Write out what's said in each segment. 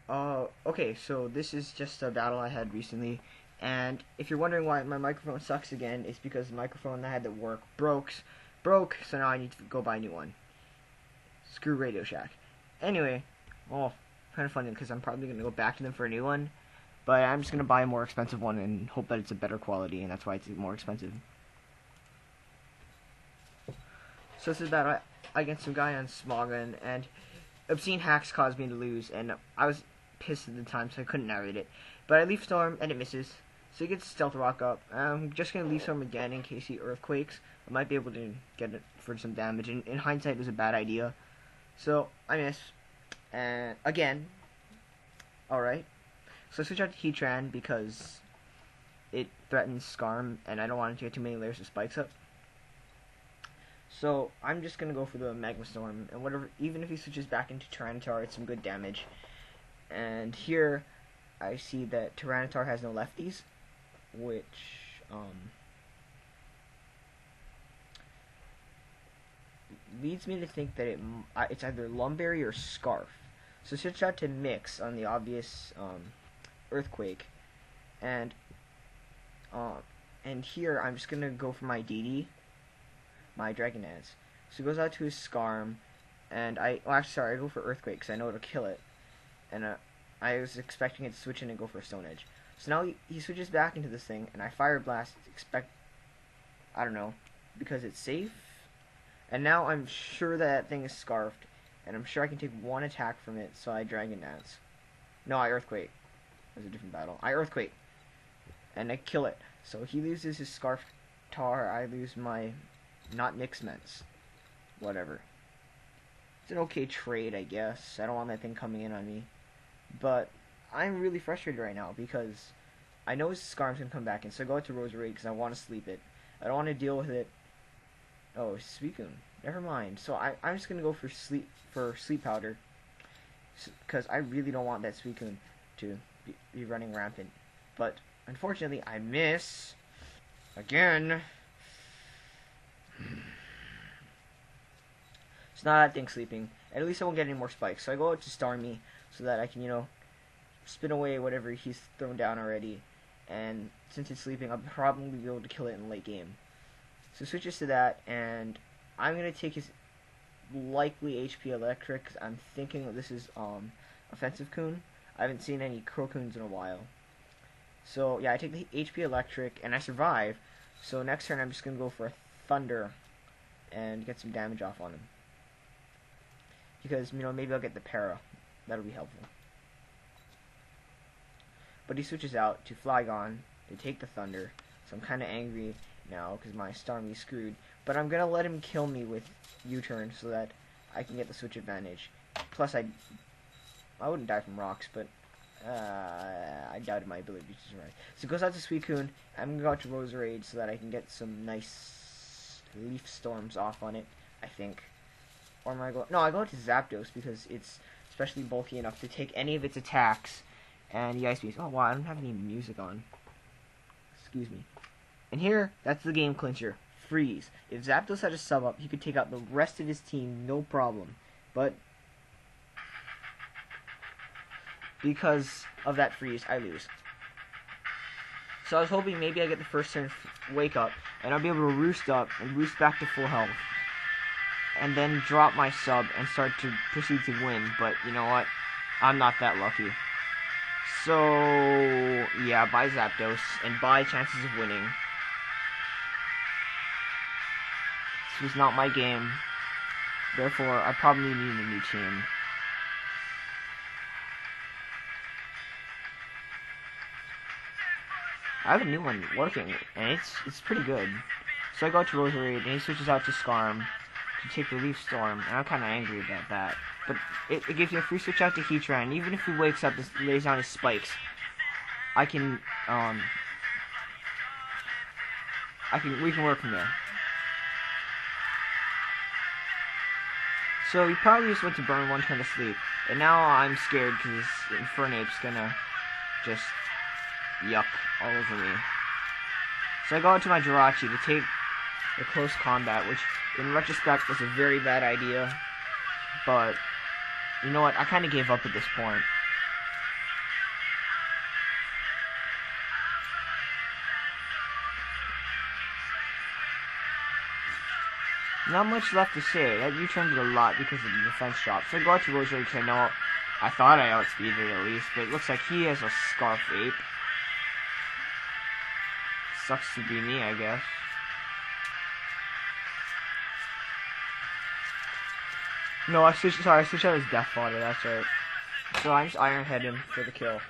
Okay, so this is just a battle I had recently, and if you're wondering why my microphone sucks again, it's because the microphone I had that work broke, so now I need to go buy a new one. Screw Radio Shack. Anyway, well, kind of funny because I'm probably gonna go back to them for a new one, but I'm just gonna buy a more expensive one and hope that it's a better quality, and that's why it's more expensive. So this is a battle against some guy on Smogon, and obscene hacks caused me to lose, and I was pissed at the time, so I couldn't narrate it. But I Leaf Storm, and it misses. So he gets Stealth Rock up. I'm just going to Leaf Storm again in case he Earthquakes. I might be able to get it for some damage. And in hindsight, it was a bad idea. So I miss. And again. Alright. So I switch out to Heatran because it threatens Scarm, and I don't want it to get too many layers of spikes up. So I'm just going to go for the Magma Storm. And whatever, even if he switches back into Tyranitar, it's some good damage. And here I see that Tyranitar has no lefties, which leads me to think that it's either Lumberry or Scarf. So switch out to Mix on the obvious Earthquake, and here I'm just gonna go for my DD, my Dragonance. So it goes out to his Scarm, and I go for Earthquake because I know it'll kill it. And I was expecting it to switch in and go for a Stone Edge. So now he switches back into this thing, and I Fire Blast, I don't know, because it's safe. And now I'm sure that thing is Scarfed, and I'm sure I can take one attack from it, so I Dragon Dance. No, I Earthquake. It was a different battle. I Earthquake, and I kill it. So he loses his Scarf Tar, I lose my not Mix-Ments. Whatever. It's an okay trade, I guess. I don't want that thing coming in on me. But I'm really frustrated right now because I know his Scarm's going to come back in. So I go out to Roserade because I want to sleep it. I don't want to deal with it. Oh, Suicune. Never mind. So I'm just going to go for Sleep Powder. Because I really don't want that Suicune to be running rampant. But unfortunately, I miss. Again. It's not that thing sleeping. At least I won't get any more spikes. So I go out to Starmie so that I can, spin away whatever he's thrown down already. And since it's sleeping, I'll probably be able to kill it in the late game. So switches to that, and I'm going to take his likely HP Electric. I'm thinking that this is Offensive Coon. I haven't seen any Crow Coons in a while. So yeah, I take the HP Electric, and I survive. So next turn I'm just going to go for a Thunder and get some damage off on him. Because, maybe I'll get the Para. That'll be helpful. But he switches out to Flygon to take the Thunder. So I'm kind of angry now because my Starmie's screwed. But I'm going to let him kill me with U-turn so that I can get the switch advantage. Plus, I wouldn't die from rocks, but I doubted my ability to survive. So it goes out to Suicune. I'm going to go out to Roserade so that I can get some nice Leaf Storms off on it, I think. Or am I going... No, I go into Zapdos because it's especially bulky enough to take any of its attacks. And the Ice Beams. Oh, wow, I don't have any music on. Excuse me. And here, that's the game clincher. Freeze. If Zapdos had a sub up, he could take out the rest of his team, no problem. But because of that freeze, I lose. So I was hoping maybe I get the first turn wake up, and I'll be able to roost up and roost back to full health. And then drop my sub and start to proceed to win. But you know what? I'm not that lucky. So yeah, bye Zapdos, and bye chances of winning. This was not my game. Therefore, I probably need a new team. I have a new one working, and it's pretty good. So I go to Roserade, and he switches out to Scarm to take the Leaf Storm, and I'm kind of angry about that. But it gives me a free switch out to Heatran. Even if he wakes up and lays down his spikes, we can work from there. So he probably just went to burn one turn to sleep, and now I'm scared because Infernape's gonna just yuck all over me. So I go into my Jirachi to take the close combat, which in retrospect was a very bad idea, but you know what, I kind of gave up at this point. Not much left to say. That U-turn did a lot because of the defense drop. So I go out to Rosary because I thought I outspeeded it at least, but it looks like he has a Scarf Ape. Sucks to be me, I guess. No, I switched out his Death Fodder, that's right. So I just Iron Head him for the kill.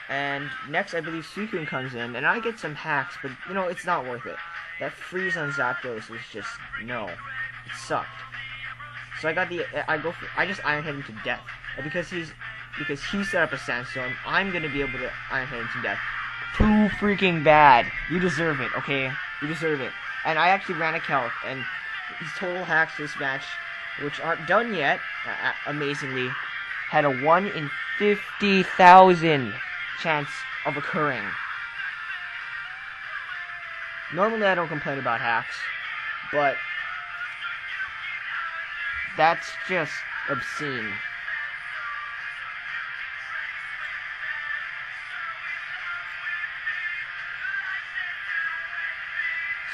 And next, I believe Suicune comes in, and I get some hacks, but, you know, it's not worth it. That freeze on Zapdos was just, no. It sucked. So I just Iron Head him to death. And because he set up a Sandstorm, I'm gonna be able to Iron Head him to death. Too freaking bad. You deserve it, okay? You deserve it. And I actually ran a calc, and his total hacks this match, which aren't done yet, amazingly, had a 1 in 50,000 chance of occurring. Normally I don't complain about hacks, but that's just obscene.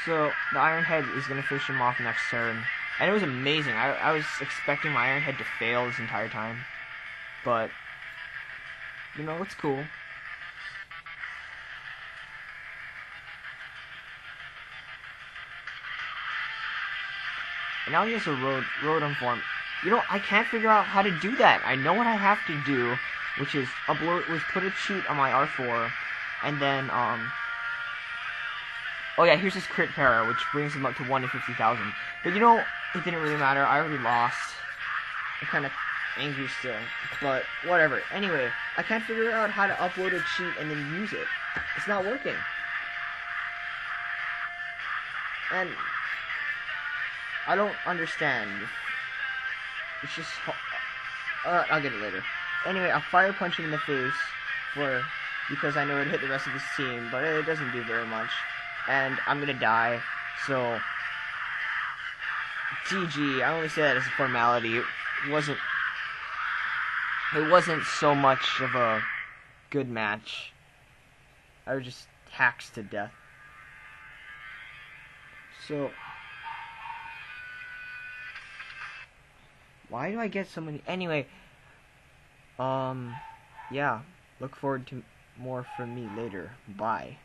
So the Iron Head is going to finish him off next turn. And it was amazing. I was expecting my Iron Head to fail this entire time. But, you know, it's cool. And now he has a Rotom form. You know, I can't figure out how to do that. I know what I have to do, which is put a cheat on my R4, and then, oh yeah, here's his crit para, which brings him up to 1 in 50,000. But you know, it didn't really matter. I already lost. I'm kind of angry still. But whatever. Anyway, I can't figure out how to upload a cheat and then use it. It's not working. And I don't understand. It's just... I'll get it later. Anyway, I'll Fire Punch him in the face because I know it'd hit the rest of his team, but it doesn't do very much. And I'm gonna die, so GG. I only say that as a formality. It wasn't so much of a good match. I was just hacks to death. So why do I get so many? Anyway, yeah. Look forward to more from me later. Bye.